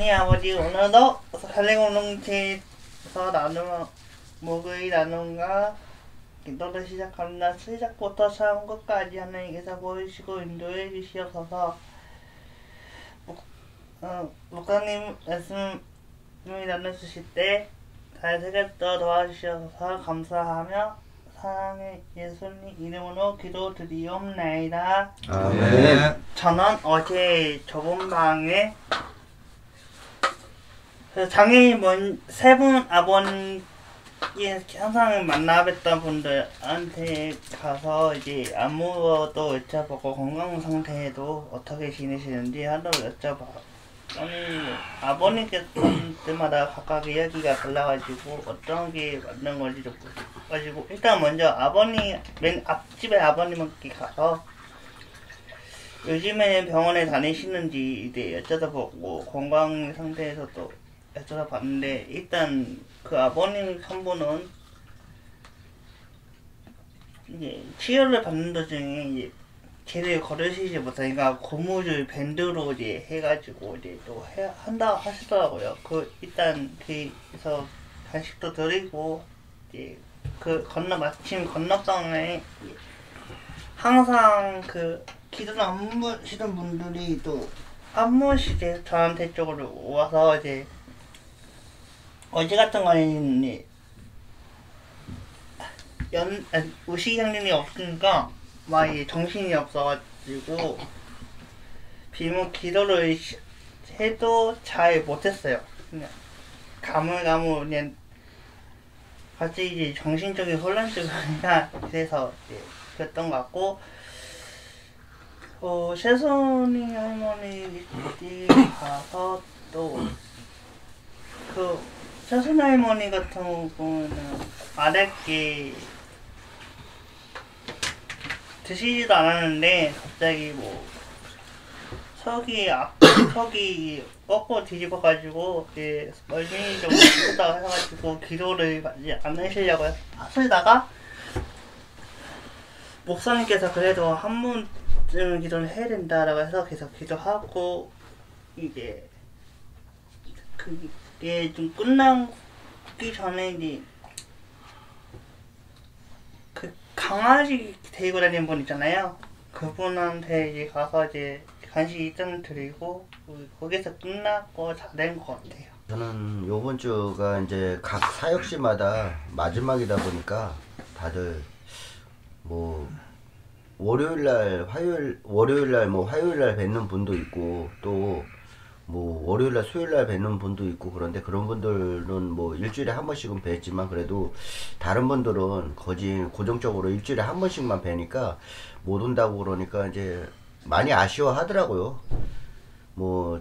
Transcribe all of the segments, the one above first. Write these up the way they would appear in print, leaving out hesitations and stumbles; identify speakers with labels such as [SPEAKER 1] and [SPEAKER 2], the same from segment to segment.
[SPEAKER 1] 어머니 아버지 오늘도 갈래 공동체에서 목의 나눔과 기도를 시작합니다. 시작부터 처음 끝까지 하나님께서 보이시고 인도해 주시옵소서. 목사님 말씀을 나눠주실 때 잘 새겼다 도와주셔서 감사하며 사랑의 예수님 이름으로 기도드리옵나이다.
[SPEAKER 2] 아멘.
[SPEAKER 1] 저는 어제 좁은 방에 장애인 세 분 아버님 항상 만나 뵀던 분들한테 가서 이제 안무도 여쭤보고 건강 상태도 어떻게 지내시는지 하도 여쭤봐. 아니 아버님께서 때마다 각각 이야기가 달라가지고 어떤 게 맞는 건지도 모르가지고 일단 먼저 아버님 맨 앞집에 아버님께 가서 요즘에 병원에 다니시는지 이제 여쭤보고 건강 상태에서도 여쭤봤는데 일단 그 아버님 한 분은 이제 치료를 받는 도중에 이제 제대로 걸으시지 못하니까 고무줄 밴드로 이제 해가지고 이제 또 한다 하시더라고요. 일단 그래서 간식도 드리고 이제 마침 건너방에 항상 기도를 안 보시던 분들이 또 한 번씩 저한테 쪽으로 와서 이제 어제 같은 거는 의식 형님이 없으니까 막 정신이 없어가지고 기도를 해도 잘 못했어요. 그냥 가물가물 그냥 같이 이제 정신적인 혼란증이나 그래서 이제 그랬던 것 같고 세손이 할머니 가서 또 세손 할머니 같은 경우는 아랫게 드시지도 않았는데 갑자기 석이 꺾고 뒤집어가지고 멀미 좀 쓰다가 해가지고 기도를 받지 않으시려고 하시다가 목사님께서 그래도 한 번쯤 기도를 해야 된다라고 해서 계속 기도하고 이제 그게 좀 끝나기 전에 이제 강아지 데리고 다니는 분 있잖아요. 그분한테 이제 가서 이제 간식 일단 드리고 거기서 끝났고 다 된 것 같아요.
[SPEAKER 2] 저는 요번 주가 이제 각 사역시마다 마지막이다 보니까 다들 월요일날 화요일날 뵙는 분도 있고 또 월요일날 수요일날 뵙는 분도 있고 그런데 그런 분들은 일주일에 한 번씩은 뵙지만 그래도 다른 분들은 거의 고정적으로 일주일에 한 번씩만 뵈니까 못 온다고 그러니까 이제 많이 아쉬워 하더라고요.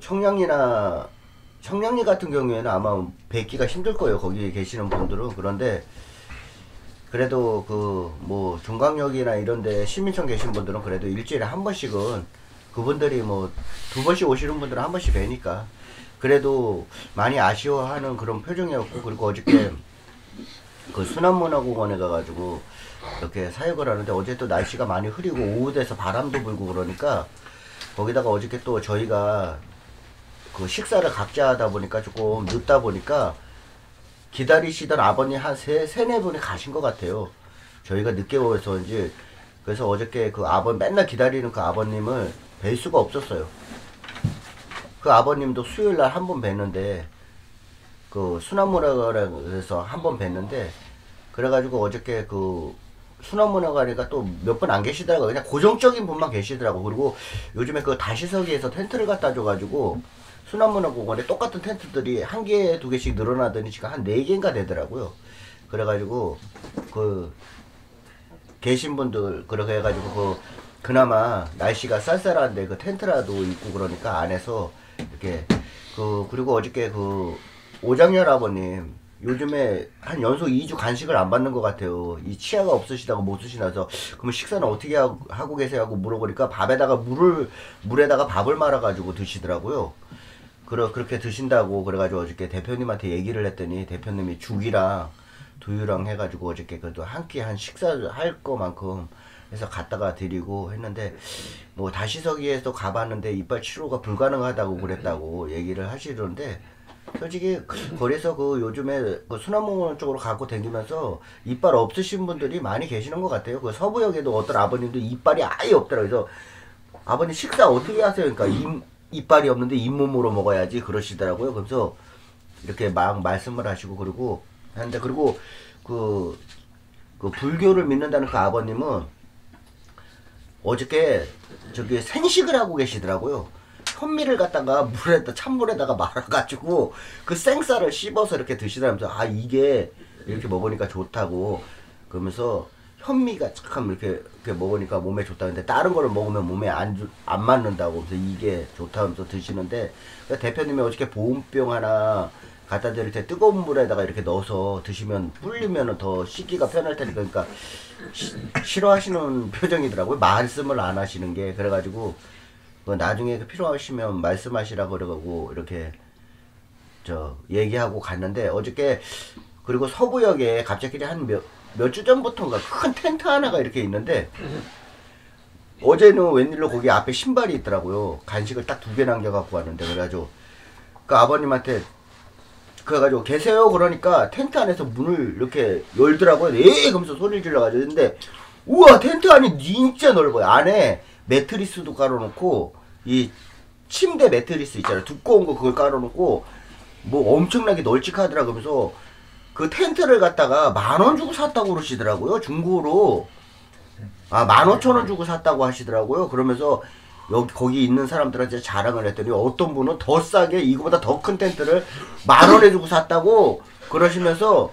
[SPEAKER 2] 청량리 같은 경우에는 아마 뵙기가 힘들 거예요. 거기 계시는 분들은. 그런데 그래도 종강역이나 이런데 시민청 계신 분들은 그래도 일주일에 한 번씩은 그분들이 2번씩 오시는 분들은 한 번씩 뵈니까 그래도 많이 아쉬워하는 그런 표정이었고, 그리고 어저께 순환문화공원에 가가지고 이렇게 사역을 하는데 어제 또 날씨가 많이 흐리고 오후 돼서 바람도 불고 그러니까 거기다가 어저께 또 저희가 식사를 각자 하다 보니까 조금 늦다 보니까 기다리시던 아버님 한 세네 분이 가신 것 같아요. 저희가 늦게 오서인지. 그래서 어저께 맨날 기다리는 그 아버님을 뵐 수가 없었어요. 그 아버님도 수요일날 한 번 뵀는데 순환문화관에서 한 번 뵀는데 그래가지고 어저께 순환문화관이가 또 몇 분 안 계시더라고요. 그냥 고정적인 분만 계시더라고. 그리고 요즘에 다시서기에서 텐트를 갖다 줘가지고 순환문화공원에 똑같은 텐트들이 한 개, 두 개씩 늘어나더니 지금 한 4개인가 되더라고요. 그래가지고 계신 분들 그렇게 해가지고 그나마 날씨가 쌀쌀한데 텐트라도 있고 그러니까 안에서 이렇게 그리고 어저께 오장열 아버님 요즘에 한 연속 2주 간식을 안 받는 것 같아요. 이 치아가 없으시다고 못 드시나서 그러면 식사는 어떻게 하고 계세요? 하고 물어보니까 물에다가 밥을 말아가지고 드시더라고요. 그렇게 드신다고 그래가지고 어저께 대표님한테 얘기를 했더니 대표님이 죽이랑 두유랑 해가지고 어저께 그래도 한 끼 한 식사를 할 거만큼 해서 갔다가 드리고 했는데 뭐 다시서기에서 가봤는데 이빨 치료가 불가능하다고 그랬다고 얘기를 하시던데 솔직히 거기서 그 요즘에 그 수나무 쪽으로 갖고 다니면서 이빨 없으신 분들이 많이 계시는 것 같아요. 그 서부역에도 어떤 아버님도 이빨이 아예 없더라고요. 그래서 아버님 식사 어떻게 하세요? 그러니까 이빨이 없는데 잇몸으로 먹어야지 그러시더라고요. 그래서 이렇게 막 말씀을 하시고 그러고 하는데 그리고 그 불교를 믿는다는 그 아버님은 어저께 저기 생식을 하고 계시더라고요. 현미를 갖다가 물에다 찬물에다가 말아가지고 그 생쌀을 씹어서 이렇게 드시라면서 아 이게 이렇게 먹으니까 좋다고 그러면서 현미가 참 이렇게 먹으니까 몸에 좋다는데 다른 거를 먹으면 몸에 안 맞는다고 그래서 이게 좋다면서 드시는데 그러니까 대표님이 어저께 보온병 하나 갖다 드릴 때 뜨거운 물에다가 이렇게 넣어서 드시면 불리면은 더 씻기가 편할 테니까 그러니까 싫어하시는 표정이더라고요. 말씀을 안 하시는 게 그래가지고 나중에 필요하시면 말씀하시라 그러고 이렇게 저 얘기하고 갔는데 어저께 그리고 서부역에 갑자기 한 몇 주 전부터인가 큰 텐트 하나가 이렇게 있는데 어제는 웬일로 거기 앞에 신발이 있더라고요. 간식을 딱 2개 남겨갖고 왔는데 그래가지고 그 아버님한테 그래가지고 계세요 그러니까 텐트 안에서 문을 이렇게 열더라고요. 예 그러면서 소리를 질러가지고 근데 우와 텐트 안이 진짜 넓어요. 안에 매트리스도 깔아놓고 이 침대 매트리스 있잖아요. 두꺼운 거 그걸 깔아놓고 뭐 엄청나게 널찍하더라 그러면서 그 텐트를 갖다가 10,000원 주고 샀다고 그러시더라고요. 중고로. 아 15,000원 주고 샀다고 하시더라고요. 그러면서 여기 거기 있는 사람들한테 자랑을 했더니 어떤 분은 더 싸게 이거보다 더 큰 텐트를 10,000원에 주고 샀다고 그러시면서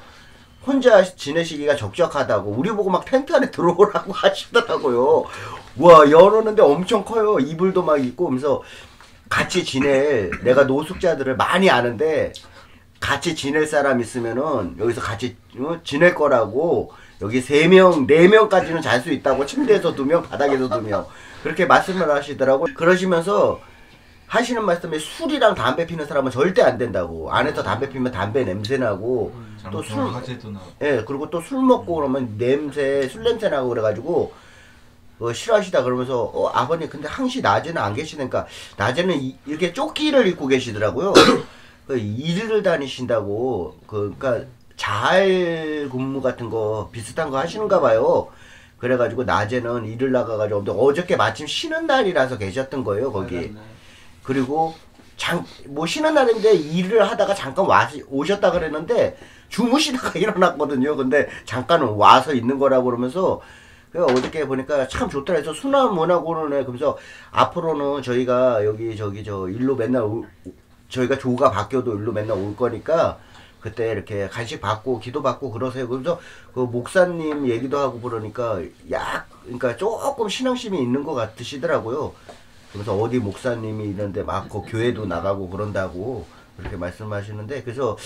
[SPEAKER 2] 혼자 지내시기가 적적하다고 우리 보고 막 텐트 안에 들어오라고 하시더라고요. 와 열었는데 엄청 커요. 이불도 막 있고 그러면서 같이 지낼 내가 노숙자들을 많이 아는데 같이 지낼 사람 있으면은 여기서 같이 지낼 거라고 여기 3명 4명까지는 잘 수 있다고 침대에서 2명 바닥에서 2명 그렇게 말씀을 하시더라고. 그러시면서 하시는 말씀에 술이랑 담배 피는 사람은 절대 안 된다고. 안에서 담배 피면 담배 냄새 나고 또 술 예 그리고 또 술 먹고 그러면 술 냄새 나고 그래가지고 싫어하시다 그러면서 아버님 근데 항시 낮에는 안 계시니까 낮에는 이렇게 조끼를 입고 계시더라고요. 일을 다니신다고 그러니까 자활 근무 같은 거 비슷한 거 하시는가 봐요. 그래가지고 낮에는 일을 나가가지고 어저께 마침 쉬는 날이라서 계셨던 거예요 거기. 그리고 뭐 쉬는 날인데 일을 하다가 잠깐 오셨다 그랬는데 주무시다가 일어났거든요. 근데 잠깐 와서 있는 거라고 그러면서 어저께 보니까 참 좋더라 해서 수나문하고는 그러면서 앞으로는 저희가 여기 저기 저 일로 맨날 저희가 조가 바뀌어도 일로 맨날 올 거니까 그때 이렇게 간식 받고 기도 받고 그러세요. 그래서 그 목사님 얘기도 하고 그러니까 그러니까 조금 신앙심이 있는 것 같으시더라고요. 그래서 어디 목사님이 있는데 막 그 교회도 나가고 그런다고 그렇게 말씀하시는데 그래서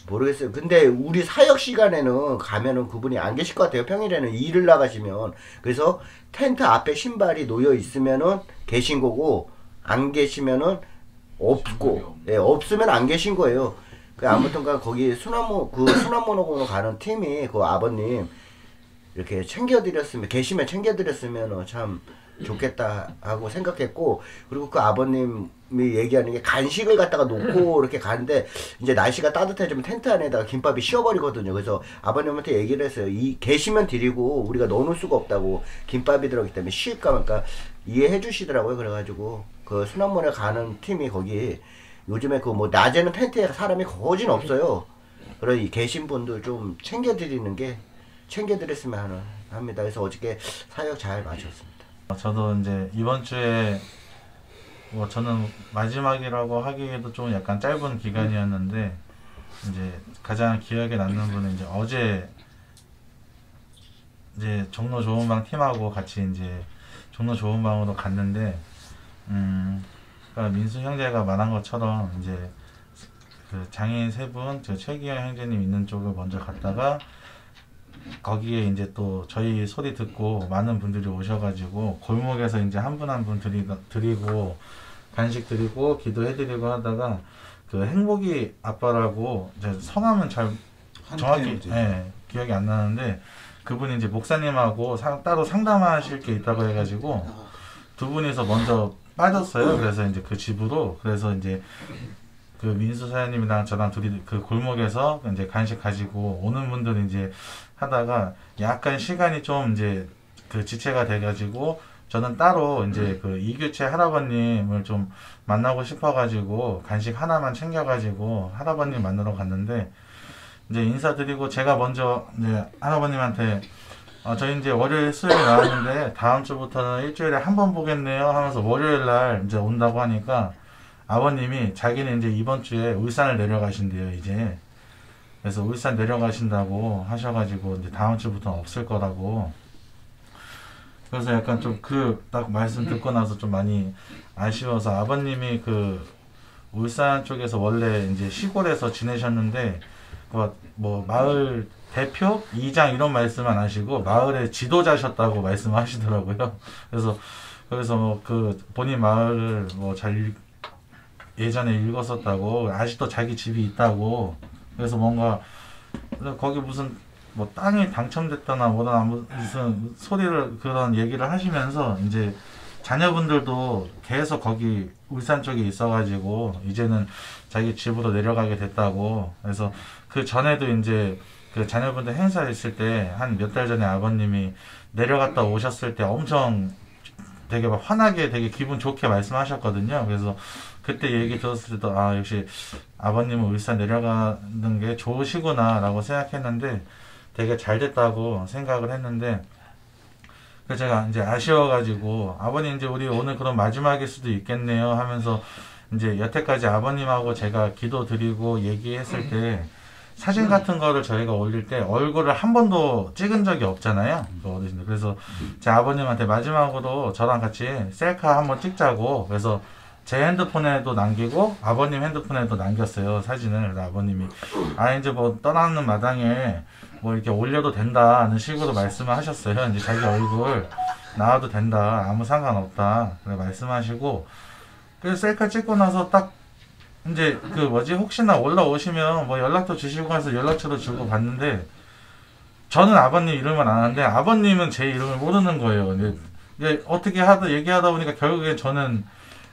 [SPEAKER 2] 모르겠어요. 근데 우리 사역 시간에는 가면은 그분이 안 계실 것 같아요. 평일에는 일을 나가시면. 그래서 텐트 앞에 신발이 놓여 있으면은 계신 거고 안 계시면은 없고 예, 없으면 안 계신 거예요. 아무튼간 거기 수나무로 가는 팀이 그 아버님 이렇게 챙겨드렸으면 계시면 챙겨드렸으면 참 좋겠다 하고 생각했고 그리고 그 아버님이 얘기하는 게 간식을 갖다가 놓고 이렇게 가는데 이제 날씨가 따뜻해지면 텐트 안에다가 김밥이 식어버리거든요. 그래서 아버님한테 얘기를 했어요. 계시면 드리고 우리가 넣어놓을 수가 없다고 김밥이 들어가기 때문에 쉴까 말까 이해해 주시더라고요. 그래가지고 그 수납문에 가는 팀이 거기 요즘에 그 뭐 낮에는 텐트에 사람이 거진 없어요. 그래서 계신 분들 좀 챙겨드렸으면 합니다. 그래서 어저께 사역 잘 마쳤습니다.
[SPEAKER 3] 저도 이제 이번 주에 뭐 저는 마지막이라고 하기에도 좀 약간 짧은 기간이었는데 이제 가장 기억에 남는 분은 이제 어제 이제 종로 좋은 방 팀하고 같이 이제 종로 좋은 방으로 갔는데 그러니까 민수 형제가 말한 것처럼 이제 그 장애인 3분, 저 최기영 형제님 있는 쪽을 먼저 갔다가 거기에 이제 또 저희 소리 듣고 많은 분들이 오셔가지고 골목에서 이제 한 분 한 분 드리고 간식 드리고 기도해드리고 하다가 그 행복이 아빠라고 성함은 잘 정확히 기억이 안 나는데 그분이 이제 목사님하고 따로 상담하실 게 있다고 해가지고 두 분이서 먼저 빠졌어요. 그래서 이제 그 집으로. 그래서 이제 그 민수 사장님이랑 저랑 둘이 그 골목에서 이제 간식 가지고 오는 분들 이제 하다가 약간 시간이 좀 이제 그 지체가 돼가지고 저는 따로 이제 그 이규채 할아버님을 좀 만나고 싶어가지고 간식 하나만 챙겨가지고 할아버님 만나러 갔는데 이제 인사드리고 제가 먼저 이제 할아버님한테 저희 이제 월요일 수요일 나왔는데 다음 주부터는 일주일에 한 번 보겠네요 하면서 월요일 날 이제 온다고 하니까 아버님이 자기는 이제 이번 주에 울산을 내려가신대요 이제. 그래서 울산 내려가신다고 하셔가지고 이제 다음 주부터는 없을 거라고. 그래서 약간 좀 그 딱 말씀 듣고 나서 좀 많이 아쉬워서 아버님이 그 울산 쪽에서 원래 이제 시골에서 지내셨는데 뭐 마을 대표, 이장 이런 말씀 안 하시고 마을의 지도자셨다고 말씀하시더라고요. 그래서 뭐 그 본인 마을을 뭐 잘 예전에 읽었었다고 아직도 자기 집이 있다고. 그래서 뭔가 거기 무슨 뭐 땅이 당첨됐다나 뭐나 무슨 소리를 그런 얘기를 하시면서 이제 자녀분들도 계속 거기 울산 쪽에 있어가지고 이제는 자기 집으로 내려가게 됐다고. 그래서 그 전에도 이제 그 자녀분들 행사 있을 때 한 몇 달 전에 아버님이 내려갔다 오셨을 때 엄청 되게 막 환하게 되게 기분 좋게 말씀하셨거든요. 그래서 그때 얘기 들었을 때도 역시 아버님은 울산 내려가는 게 좋으시구나 라고 생각했는데 되게 잘 됐다고 생각을 했는데 그래서 제가 이제 아쉬워가지고 아버님 이제 우리 오늘 그럼 마지막일 수도 있겠네요 하면서 이제 여태까지 아버님하고 제가 기도 드리고 얘기했을 때 사진 같은 거를 저희가 올릴 때 얼굴을 한 번도 찍은 적이 없잖아요. 그래서 제 아버님한테 마지막으로 저랑 같이 셀카 한번 찍자고 그래서 제 핸드폰에도 남기고 아버님 핸드폰에도 남겼어요 사진을. 그래서 아버님이 이제 뭐 떠나는 마당에 뭐 이렇게 올려도 된다는 식으로 말씀을 하셨어요. 이제 자기 얼굴 나와도 된다 아무 상관없다 그래 말씀하시고 그래서 셀카 찍고 나서 딱 이제 그 혹시나 올라오시면 뭐 연락도 주시고 해서 연락처도 주고 봤는데 저는 아버님 이름을 아는데 아버님은 제 이름을 모르는 거예요. 근데 이제 어떻게 얘기하다 보니까 결국엔 저는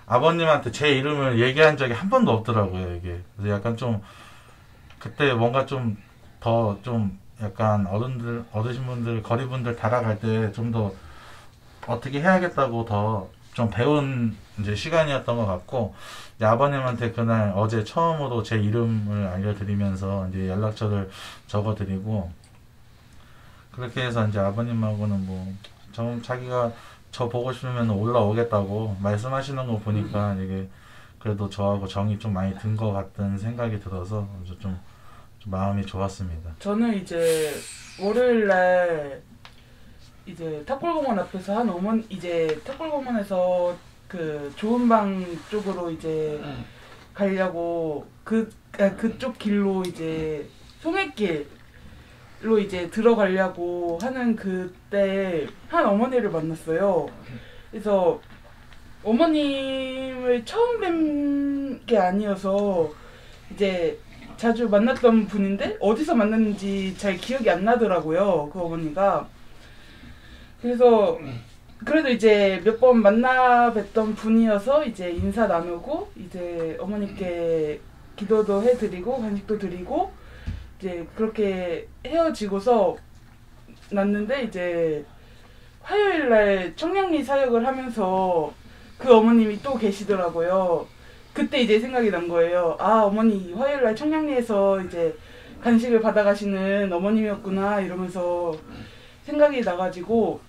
[SPEAKER 3] 아버님한테 제 이름을 얘기한 적이 한 번도 없더라고요 이게. 그래서 약간 좀 그때 뭔가 좀 더 좀 약간 어르신분들 거리분들 달아갈 때 좀 더 어떻게 해야겠다고 더 좀 배운 이제 시간이었던 것 같고 이제 아버님한테 그날 어제 처음으로 제 이름을 알려드리면서 이제 연락처를 적어드리고 그렇게 해서 이제 아버님하고는 뭐 자기가 저 보고 싶으면 올라오겠다고 말씀하시는 거 보니까 이게 그래도 저하고 정이 좀 많이 든 것 같다는 생각이 들어서 좀 마음이 좋았습니다.
[SPEAKER 4] 저는 이제 월요일날 이제 탑골공원 앞에서 이제 탑골공원에서 그 좋은 방 쪽으로 이제 가려고 그쪽 길로 이제 송해길로 이제 들어가려고 하는 그때 한 어머니를 만났어요. 그래서 어머님을 처음 뵌 게 아니어서 이제 자주 만났던 분인데 어디서 만났는지 잘 기억이 안 나더라고요. 그 어머니가. 그래서 그래도 이제 몇 번 만나 뵀던 분이어서 이제 인사 나누고 이제 어머니께 기도도 해드리고 간식도 드리고 이제 그렇게 헤어지고서 났는데 이제 화요일날 청량리 사역을 하면서 그 어머님이 또 계시더라고요. 그때 이제 생각이 난 거예요. 어머니 화요일날 청량리에서 이제 간식을 받아가시는 어머님이었구나 이러면서 생각이 나가지고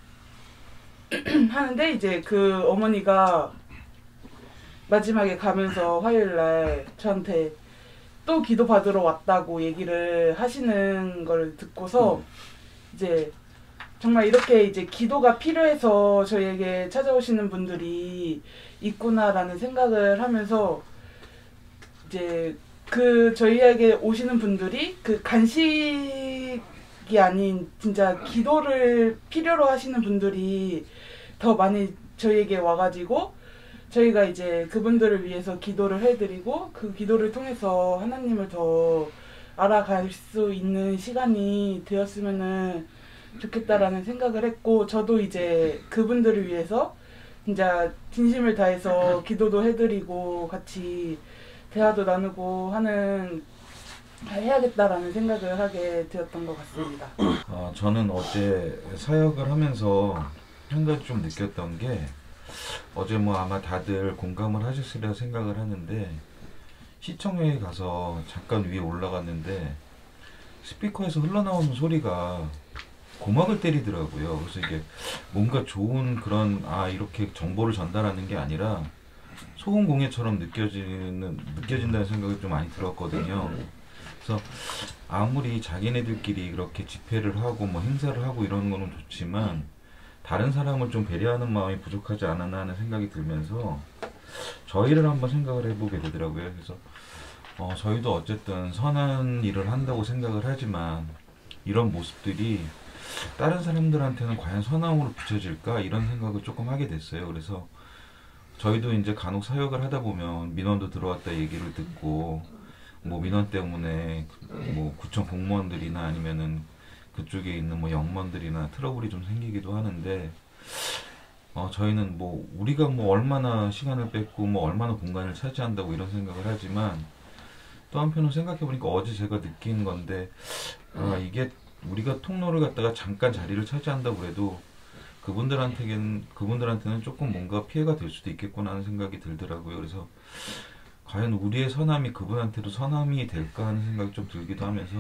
[SPEAKER 4] 하는데 이제 그 어머니가 마지막에 가면서 화요일날 저한테 또 기도 받으러 왔다고 얘기를 하시는 걸 듣고서 이제 정말 이렇게 이제 기도가 필요해서 저희에게 찾아오시는 분들이 있구나라는 생각을 하면서 이제 그 저희에게 오시는 분들이 그 간식이 아닌 진짜 기도를 필요로 하시는 분들이 더 많이 저희에게 와가지고 저희가 이제 그분들을 위해서 기도를 해드리고 그 기도를 통해서 하나님을 더 알아갈 수 있는 시간이 되었으면 좋겠다라는 생각을 했고, 저도 이제 그분들을 위해서 진짜 진심을 다해서 기도도 해드리고 같이 대화도 나누고 하는 해야겠다라는 생각을 하게 되었던 것 같습니다.
[SPEAKER 5] 저는 어제 사역을 하면서 한 가지 좀 느꼈던 게, 어제 뭐 아마 다들 공감을 하셨으리라 생각을 하는데, 시청역에 가서 잠깐 위에 올라갔는데 스피커에서 흘러나오는 소리가 고막을 때리더라고요. 그래서 이게 뭔가 좋은 그런 이렇게 정보를 전달하는 게 아니라 소음 공해처럼 느껴진다는 생각이 좀 많이 들었거든요. 그래서 아무리 자기네들끼리 그렇게 집회를 하고 뭐 행사를 하고 이러는 거는 좋지만 다른 사람을 좀 배려하는 마음이 부족하지 않았나 하는 생각이 들면서 저희를 한번 생각을 해보게 되더라고요. 그래서 저희도 어쨌든 선한 일을 한다고 생각을 하지만 이런 모습들이 다른 사람들한테는 과연 선함으로 비춰질까 이런 생각을 조금 하게 됐어요. 그래서 저희도 이제 간혹 사역을 하다 보면 민원도 들어왔다 얘기를 듣고 뭐 민원 때문에 뭐 구청 공무원들이나 아니면은 그쪽에 있는 뭐 영무원들이나 트러블이 좀 생기기도 하는데 저희는 뭐 우리가 뭐 얼마나 시간을 뺏고 뭐 얼마나 공간을 차지한다고 이런 생각을 하지만 또 한편으로 생각해보니까 어제 제가 느낀 건데 이게 우리가 통로를 갖다가 잠깐 자리를 차지한다고 해도 그분들한테는 조금 뭔가 피해가 될 수도 있겠구나 하는 생각이 들더라고요. 그래서 과연 우리의 선함이 그분한테도 선함이 될까 하는 생각이 좀 들기도 하면서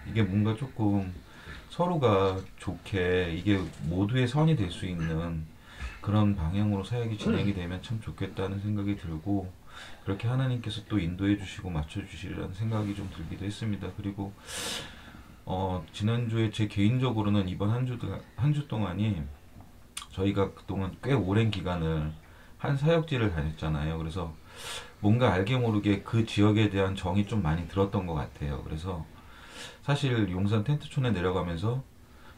[SPEAKER 5] 이게 뭔가 조금 서로가 좋게 이게 모두의 선이 될 수 있는 그런 방향으로 사역이 진행이 되면 참 좋겠다는 생각이 들고, 그렇게 하나님께서 또 인도해 주시고 맞춰 주시리라는 생각이 좀 들기도 했습니다. 그리고 지난주에 제 개인적으로는 이번 한 주 동안이 저희가 그동안 꽤 오랜 기간을 한 사역지를 다녔잖아요. 그래서 뭔가 알게 모르게 그 지역에 대한 정이 좀 많이 들었던 것 같아요. 그래서 사실 용산 텐트촌에 내려가면서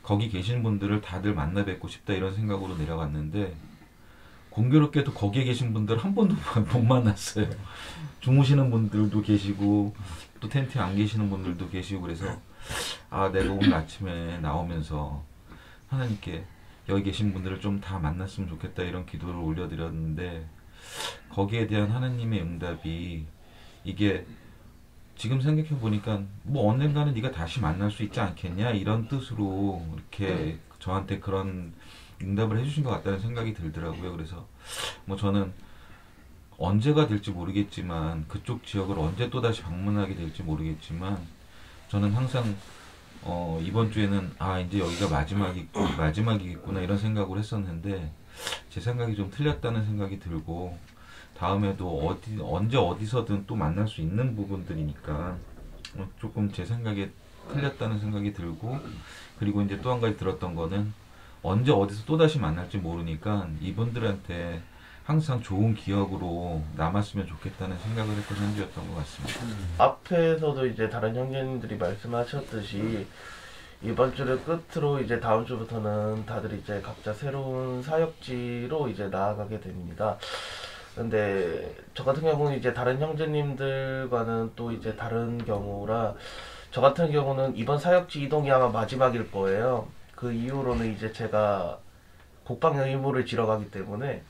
[SPEAKER 5] 거기 계신 분들을 다들 만나 뵙고 싶다 이런 생각으로 내려갔는데, 공교롭게도 거기에 계신 분들 한 번도 못 만났어요. 주무시는 분들도 계시고 또 텐트에 안 계시는 분들도 계시고, 그래서 내가 오늘 아침에 나오면서 하나님께 여기 계신 분들을 좀 다 만났으면 좋겠다 이런 기도를 올려드렸는데, 거기에 대한 하나님의 응답이 이게 지금 생각해 보니까 뭐 언젠가는 네가 다시 만날 수 있지 않겠냐 이런 뜻으로 이렇게 저한테 그런 응답을 해주신 것 같다는 생각이 들더라고요. 그래서 뭐 저는 언제가 될지 모르겠지만 그쪽 지역을 언제 또 다시 방문하게 될지 모르겠지만 저는 항상 이번 주에는 이제 여기가 마지막이겠구나 이런 생각을 했었는데, 제 생각이 좀 틀렸다는 생각이 들고, 다음에도 언제 어디서든 또 만날 수 있는 부분들이니까 조금 제 생각에 틀렸다는 생각이 들고, 그리고 이제 또 한 가지 들었던 거는 언제 어디서 또 다시 만날지 모르니까 이분들한테 항상 좋은 기억으로 남았으면 좋겠다는 생각을 했던 한 주였던 것 같습니다.
[SPEAKER 2] 앞에서도 이제 다른 형제님들이 말씀하셨듯이 이번 주를 끝으로 이제 다음 주부터는 다들 이제 각자 새로운 사역지로 이제 나아가게 됩니다. 근데 저 같은 경우는 이제 다른 형제님들과는 또 이제 다른 경우라, 저 같은 경우는 이번 사역지 이동이 아마 마지막일 거예요. 그 이후로는 이제 제가 국방 의무를 지러 가기 때문에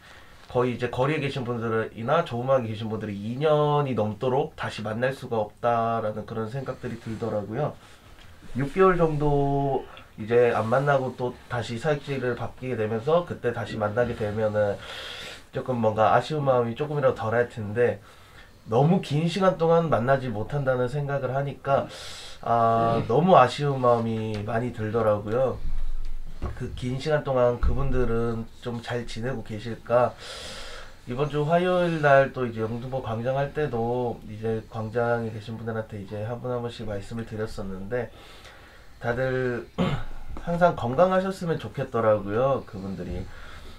[SPEAKER 2] 거의 이제 거리에 계신 분들이나 조음하게 계신 분들이 2년이 넘도록 다시 만날 수가 없다라는 그런 생각들이 들더라고요. 6개월 정도 이제 안 만나고 또 다시 사역지를 바뀌게 되면서 그때 다시 만나게 되면은 조금 뭔가 아쉬운 마음이 조금이라도 덜 할 텐데, 너무 긴 시간 동안 만나지 못한다는 생각을 하니까 너무 아쉬운 마음이 많이 들더라고요. 그 긴 시간 동안 그분들은 좀 잘 지내고 계실까? 이번 주 화요일 날 또 이제 영등포 광장 할 때도 이제 광장에 계신 분들한테 이제 한 분 한 분씩 말씀을 드렸었는데, 다들 항상 건강하셨으면 좋겠더라고요. 그분들이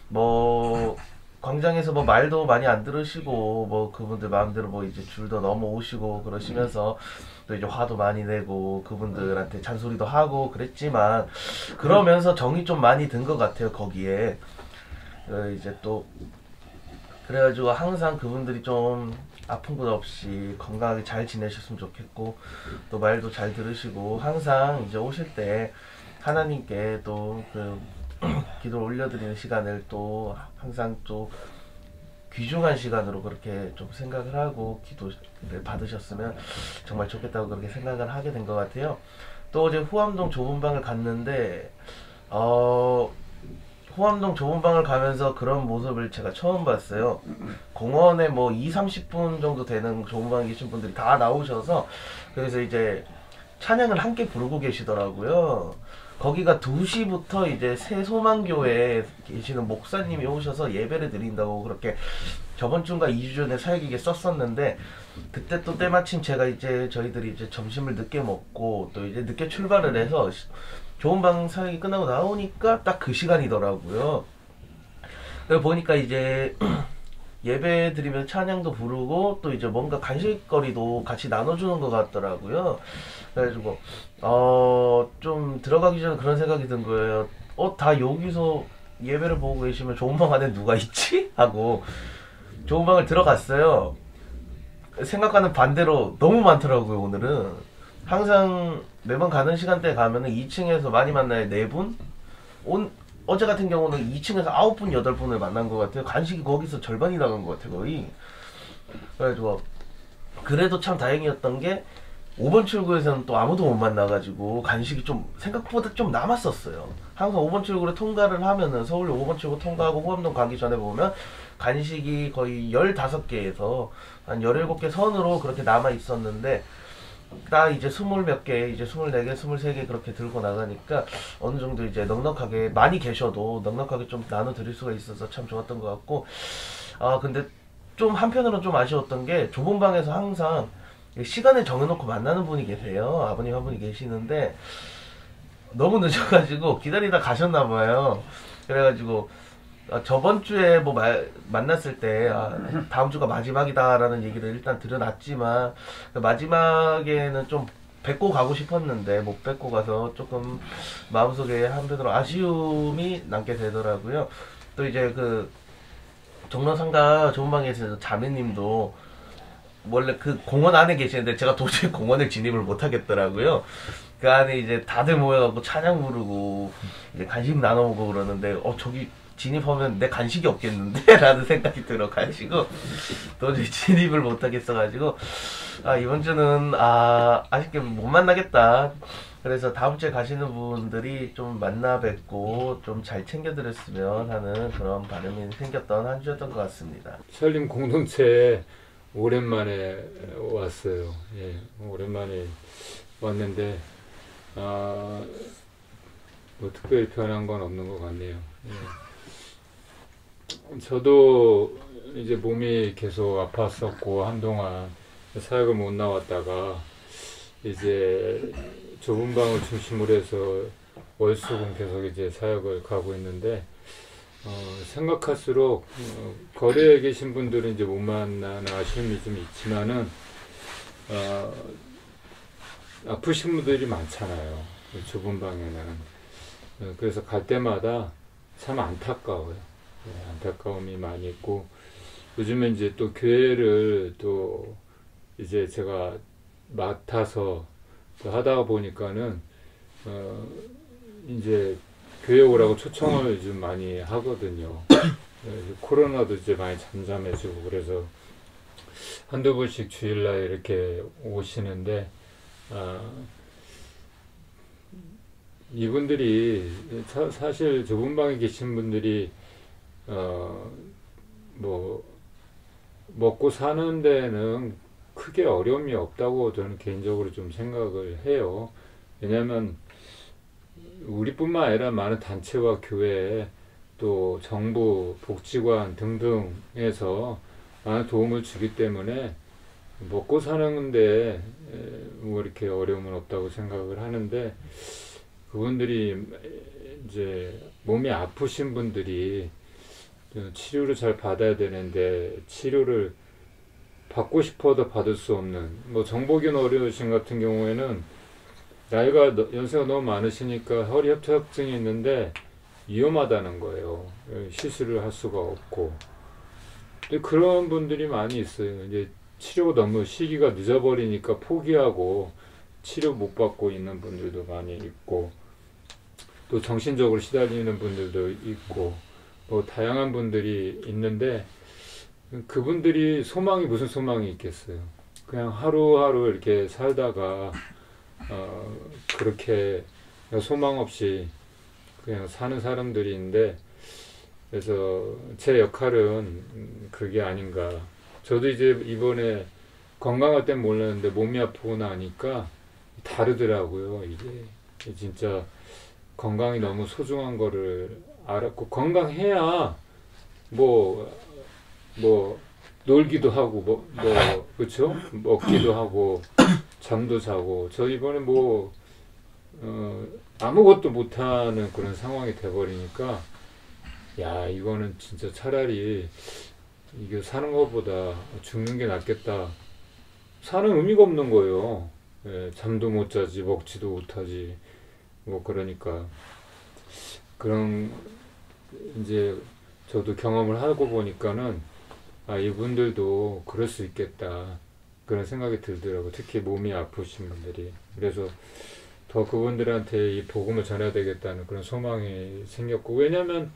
[SPEAKER 2] 뭐 광장에서 뭐 말도 많이 안 들으시고 뭐 그분들 마음대로 뭐 이제 줄도 넘어오시고 그러시면서 또 이제 화도 많이 내고 그분들한테 잔소리도 하고 그랬지만, 그러면서 정이 좀 많이 든 것 같아요. 거기에 이제 또 그래가지고 항상 그분들이 좀 아픈 것 없이 건강하게 잘 지내셨으면 좋겠고, 또 말도 잘 들으시고 항상 이제 오실 때
[SPEAKER 6] 하나님께 또 그 기도를 올려드리는 시간을 또 항상 또 귀중한 시간으로 그렇게 좀 생각을 하고 기도를 받으셨으면 정말 좋겠다고 그렇게 생각을 하게 된 것 같아요. 또 어제 후암동 좁은 방을 갔는데 후암동 좁은 방을 가면서 그런 모습을 제가 처음 봤어요. 공원에 뭐 20-30분 정도 되는 좁은 방에 계신 분들이 다 나오셔서 그래서 이제 찬양을 함께 부르고 계시더라고요. 거기가 2시부터 이제 새소망교회에 계시는 목사님이 오셔서 예배를 드린다고 그렇게 저번 주인가 2주 전에 사역에게 썼었는데, 그때 또 때마침 제가 이제 저희들이 이제 점심을 늦게 먹고 또 이제 늦게 출발을 해서 좋은 방 사역이 끝나고 나오니까 딱 그 시간이더라고요. 그래서 보니까 이제 예배 드리면 찬양도 부르고 또 이제 뭔가 간식거리도 같이 나눠주는 것 같더라고요. 그래가지고 좀 들어가기 전에 그런 생각이 든 거예요. 다 여기서 예배를 보고 계시면 좋은 방 안에 누가 있지? 하고 좋은 방을 들어갔어요. 생각하는 반대로 너무 많더라고요. 오늘은 항상 매번 가는 시간대에 가면은 2층에서 많이 만나요. 4분? 어제 같은 경우는 2층에서 9분, 8분을 만난 것 같아요. 간식이 거기서 절반이 나간 것 같아요, 거의. 그래가지고, 그래도 참 다행이었던 게, 5번 출구에서는 또 아무도 못 만나가지고, 간식이 좀, 생각보다 좀 남았었어요. 항상 5번 출구를 통과를 하면은, 서울역 5번 출구 통과하고 호암동 가기 전에 보면, 간식이 거의 15개에서, 한 17개 선으로 그렇게 남아 있었는데, 딱 이제 20몇 개, 이제 24개, 23개 그렇게 들고 나가니까 어느 정도 이제 넉넉하게, 많이 계셔도 넉넉하게 좀 나눠 드릴 수가 있어서 참 좋았던 것 같고, 근데 좀 한편으로는 좀 아쉬웠던 게 좁은 방에서 항상 시간을 정해놓고 만나는 분이 계세요. 아버님 한 분이 계시는데 너무 늦어가지고 기다리다 가셨나봐요. 그래가지고 저번 주에 뭐 만났을 때 다음 주가 마지막이다라는 얘기를 일단 드려놨지만 마지막에는 좀 뵙고 가고 싶었는데 못 뵙고 가서 조금 마음속에 한편으로 아쉬움이 남게 되더라고요. 또 이제 그 종로상가 좋은 방에 계신 자매님도 원래 그 공원 안에 계시는데 제가 도저히 공원을 진입을 못 하겠더라고요. 그 안에 이제 다들 모여갖고 찬양 부르고 이제 간식 나눠 먹고 그러는데 저기 진입하면 내 간식이 없겠는데? 라는 생각이 들어가지고 도저히 진입을 못하겠어가지고 이번 주는 아쉽게 못 만나겠다. 그래서 다음 주에 가시는 분들이 좀 만나 뵙고 좀 잘 챙겨드렸으면 하는 그런 바람이 생겼던 한 주였던 것 같습니다.
[SPEAKER 7] 설림 공동체에 오랜만에 왔어요. 예, 오랜만에 왔는데 뭐 특별히 변한 건 없는 것 같네요. 예. 저도 이제 몸이 계속 아팠었고 한동안 사역을 못 나왔다가 이제 좁은 방을 중심으로 해서 월수금 계속 이제 사역을 가고 있는데 생각할수록 거리에 계신 분들은 이제 못 만나는 아쉬움이 좀 있지만은 아프신 분들이 많잖아요. 좁은 방에는. 그래서 갈 때마다 참 안타까워요. 안타까움이 많이 있고 요즘에 이제 또 교회를 또 이제 제가 맡아서 또 하다 보니까는 이제 교회 오라고 초청을 좀 많이 하거든요. 코로나도 이제 많이 잠잠해지고 그래서 한두 번씩 주일날 이렇게 오시는데 이분들이 사실 좁은 방에 계신 분들이 뭐 먹고 사는 데는 크게 어려움이 없다고 저는 개인적으로 좀 생각을 해요. 왜냐하면 우리뿐만 아니라 많은 단체와 교회 또 정부 복지관 등등에서 많은 도움을 주기 때문에 먹고 사는데 뭐 이렇게 어려움은 없다고 생각을 하는데 그분들이 이제 몸이 아프신 분들이 치료를 잘 받아야 되는데 치료를 받고 싶어도 받을 수 없는 뭐 정복인 어르신 같은 경우에는 나이가 연세가 너무 많으시니까 허리 협착증이 있는데 위험하다는 거예요. 시술을 할 수가 없고 근데 그런 분들이 많이 있어요. 이제 치료가 너무 시기가 늦어버리니까 포기하고 치료 못 받고 있는 분들도 많이 있고 또 정신적으로 시달리는 분들도 있고 뭐 다양한 분들이 있는데 그분들이 소망이 무슨 소망이 있겠어요. 그냥 하루하루 이렇게 살다가 그렇게 소망 없이 그냥 사는 사람들인데, 그래서 제 역할은 그게 아닌가. 저도 이제 이번에 건강할 땐 몰랐는데 몸이 아프고 나니까 다르더라고요. 이게 진짜 건강이 너무 소중한 거를 알았고, 건강해야 뭐 놀기도 하고 그쵸? 먹기도 하고 잠도 자고. 저 이번에 아무것도 못하는 그런 상황이 돼버리니까, 야, 이거는 진짜 차라리 이게 사는 것보다 죽는 게 낫겠다. 사는 의미가 없는 거예요. 예, 잠도 못 자지, 먹지도 못하지. 그러니까 그런 이제 저도 경험을 하고 보니까는 이분들도 그럴 수 있겠다, 그런 생각이 들더라고요. 특히 몸이 아프신 분들이. 그래서 더 그분들한테 이 복음을 전해야 되겠다는 그런 소망이 생겼고, 왜냐면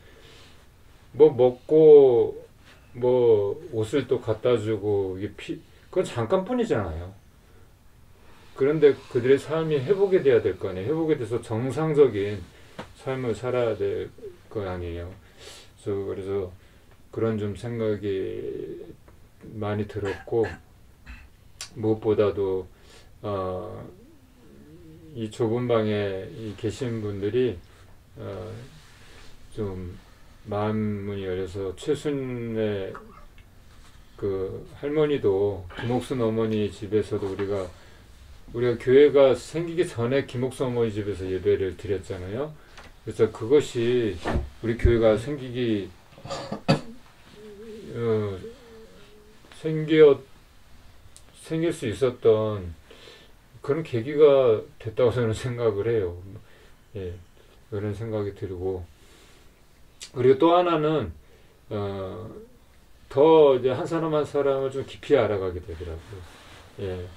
[SPEAKER 7] 먹고 옷을 또 갖다 주고 그건 잠깐뿐이잖아요. 그런데 그들의 삶이 회복이 돼야 될 거 아니에요. 회복이 돼서 정상적인 삶을 살아야 될 거 아니에요. 그래서 그런 좀 생각이 많이 들었고, 무엇보다도 이 좁은 방에 계신 분들이 좀 마음문이 열려서, 최순의 그 할머니도 김옥순 어머니 집에서도 우리가 교회가 생기기 전에 김옥순 어머니 집에서 예배를 드렸잖아요. 그래서 그것이 우리 교회가 생길 수 있었던 그런 계기가 됐다고 저는 생각을 해요. 예, 그런 생각이 들고, 그리고 또 하나는 더 이제 한 사람 한 사람을 좀 깊이 알아가게 되더라고요. 예,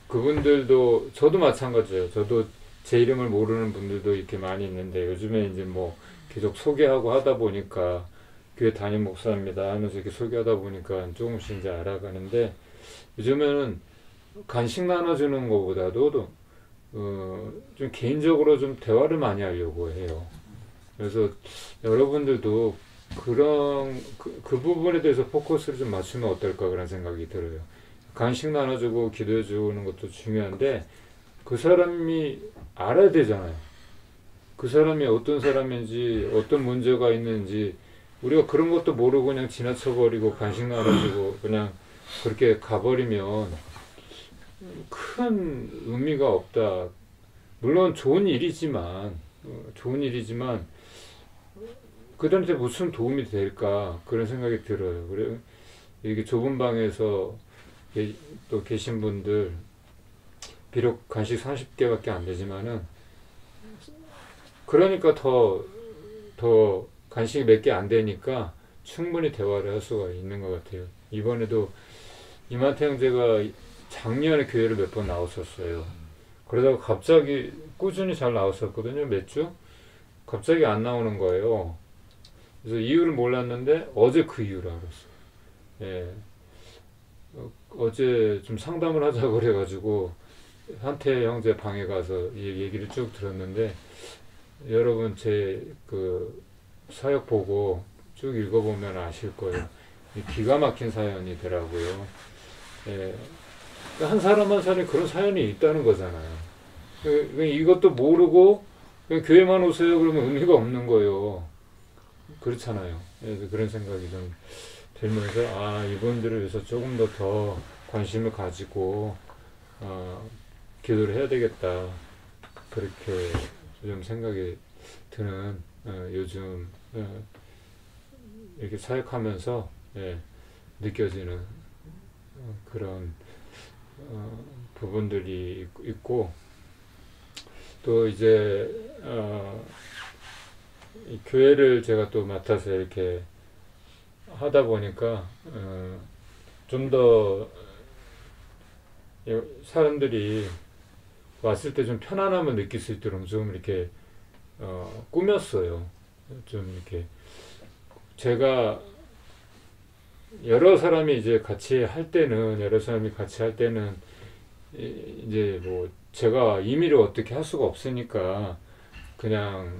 [SPEAKER 7] 그분들도, 저도 마찬가지예요. 저도 제 이름을 모르는 분들도 이렇게 많이 있는데, 요즘에 이제 계속 소개하고 하다 보니까, 교회 담임 목사입니다 하면서 이렇게 소개하다 보니까 조금씩 이제 알아가는데, 요즘에는 간식 나눠주는 것보다도 좀 개인적으로 좀 대화를 많이 하려고 해요. 그래서 여러분들도 그런 그 부분에 대해서 포커스를 좀 맞추면 어떨까, 그런 생각이 들어요. 간식 나눠주고 기도해 주는 것도 중요한데, 그 사람이 알아야 되잖아요. 그 사람이 어떤 사람인지, 어떤 문제가 있는지. 우리가 그런 것도 모르고 그냥 지나쳐버리고 간식 나눠주고 그냥 그렇게 가버리면 큰 의미가 없다. 물론 좋은 일이지만 그들한테 무슨 도움이 될까, 그런 생각이 들어요. 그래, 이게 좁은 방에서 또 계신 분들, 비록 간식 30개밖에 안 되지만은, 그러니까 더 간식이 몇 개 안 되니까 충분히 대화를 할 수가 있는 것 같아요. 이번에도 이만태 형제가 작년에 교회를 몇 번 나왔었어요. 그러다가 갑자기 꾸준히 잘 나왔었거든요. 몇 주? 갑자기 안 나오는 거예요. 그래서 이유를 몰랐는데 어제 그 이유를 알았어요. 예. 어제 좀 상담을 하자고 그래가지고 한태 형제 방에 가서 이 얘기를 쭉 들었는데, 여러분 제 그 사역 보고 쭉 읽어보면 아실 거예요. 기가 막힌 사연이더라고요. 예. 한 사람 한 사람이 그런 사연이 있다는 거잖아요. 이것도 모르고 그냥 교회만 오세요 그러면 의미가 없는 거예요. 그렇잖아요. 그래서 그런 생각이 좀 들면서, 이분들을 위해서 조금 더 관심을 가지고 기도를 해야 되겠다, 그렇게 좀 생각이 드는 요즘 이렇게 사역하면서 느껴지는 그런 부분들이 있고, 또 이제 이 교회를 제가 또 맡아서 이렇게 하다 보니까 좀 더 사람들이 왔을 때 좀 편안함을 느낄 수 있도록 좀 이렇게 꾸몄어요. 좀 이렇게 제가 여러 사람이 이제 같이 할 때는 이제 뭐 제가 임의로 어떻게 할 수가 없으니까 그냥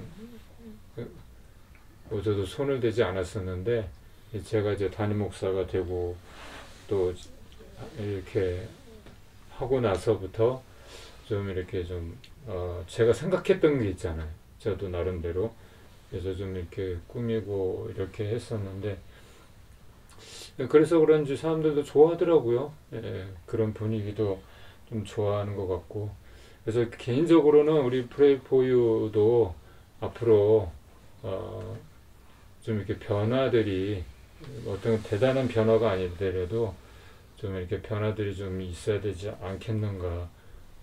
[SPEAKER 7] 뭐 저도 손을 대지 않았었는데, 제가 이제 담임 목사가 되고 또 이렇게 하고 나서부터 좀 이렇게 좀 제가 생각했던 게 있잖아요. 저도 나름대로. 그래서 좀 이렇게 꾸미고 이렇게 했었는데, 그래서 그런지 사람들도 좋아하더라고요. 예, 그런 분위기도 좀 좋아하는 것 같고. 그래서 개인적으로는 우리 프레이포유도 앞으로 좀 이렇게 변화들이, 어떤 대단한 변화가 아니더라도 좀 이렇게 변화들이 좀 있어야 되지 않겠는가.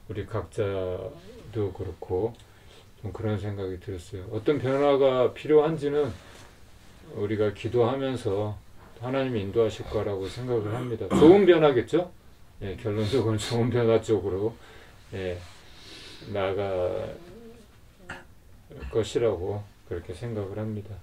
[SPEAKER 7] 우리 각자도 그렇고 좀 그런 생각이 들었어요. 어떤 변화가 필요한지는 우리가 기도하면서 하나님이 인도하실 거라고 생각을 합니다. 좋은 변화겠죠? 예, 결론적으로 좋은 변화 쪽으로 나아갈 것이라고 그렇게 생각을 합니다.